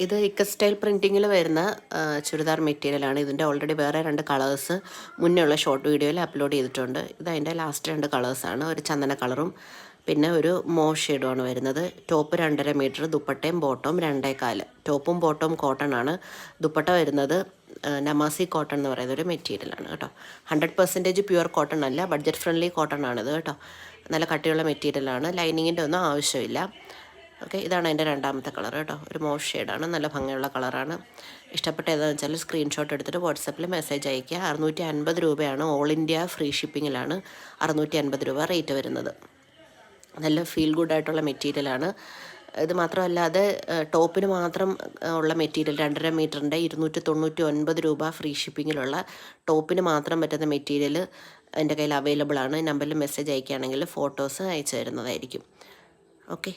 ഇത് ഇക്ക സ്റ്റൈൽ പ്രിൻറ്റിങ്ങിൽ വരുന്ന ചുരിദാർ മെറ്റീരിയലാണ്. ഇതിൻ്റെ ഓൾറെഡി വേറെ 2 കളേഴ്സ് മുന്നേ ഉള്ള ഷോർട്ട് വീഡിയോയിൽ അപ്ലോഡ് ചെയ്തിട്ടുണ്ട്. ഇത് അതിൻ്റെ ലാസ്റ്റ് 2 കളേഴ്സാണ്. ഒരു ചന്ദന കളറും പിന്നെ ഒരു മോവ് ഷെയ്ഡുമാണ് വരുന്നത്. ടോപ്പ് 2.5 മീറ്റർ, ദുപ്പട്ടയും ബോട്ടവും 2.25. ടോപ്പും ബോട്ടവും കോട്ടൺ ആണ്. ദുപ്പട്ട വരുന്നത് നമാസി കോട്ടൺ എന്ന് പറയുന്ന ഒരു മെറ്റീരിയലാണ് കേട്ടോ. 100% പ്യുവർ കോട്ടൺ അല്ല, ബഡ്ജറ്റ് ഫ്രണ്ട്ലി കോട്ടൺ ആണിത് കേട്ടോ. നല്ല കട്ടിയുള്ള മെറ്റീരിയലാണ്. ലൈനിങ്ങിൻ്റെ ഒന്നും ആവശ്യമില്ല. ഓക്കെ, ഇതാണ് അതിൻ്റെ രണ്ടാമത്തെ കളർ കേട്ടോ. ഒരു മോവ് ഷെയ്ഡാണ്, നല്ല ഭംഗിയുള്ള കളറാണ്. ഇഷ്ടപ്പെട്ട ഏതാണെന്ന് വെച്ചാൽ സ്ക്രീൻഷോട്ട് എടുത്തിട്ട് വാട്സപ്പിൽ മെസ്സേജ് അയയ്ക്കുക. 650 രൂപയാണ്. ഓൾ ഇന്ത്യ ഫ്രീ ഷിപ്പിങ്ങിലാണ് 650 രൂപ റേറ്റ് വരുന്നത്. നല്ല ഫീൽ ഗുഡായിട്ടുള്ള മെറ്റീരിയലാണ്. ഇത് മാത്രമല്ലാതെ ടോപ്പിന് മാത്രം ഉള്ള മെറ്റീരിയൽ 2.5 മീറ്ററിൻ്റെ 299 രൂപ ഫ്രീ ഷിപ്പിങ്ങിലുള്ള ടോപ്പിന് മാത്രം പറ്റുന്ന മെറ്റീരിയൽ എൻ്റെ കയ്യിൽ അവൈലബിൾ ആണ്. നമ്പറിൽ മെസ്സേജ് അയക്കുകയാണെങ്കിൽ ഫോട്ടോസ് അയച്ചു തരുന്നതായിരിക്കും. ഓക്കെ.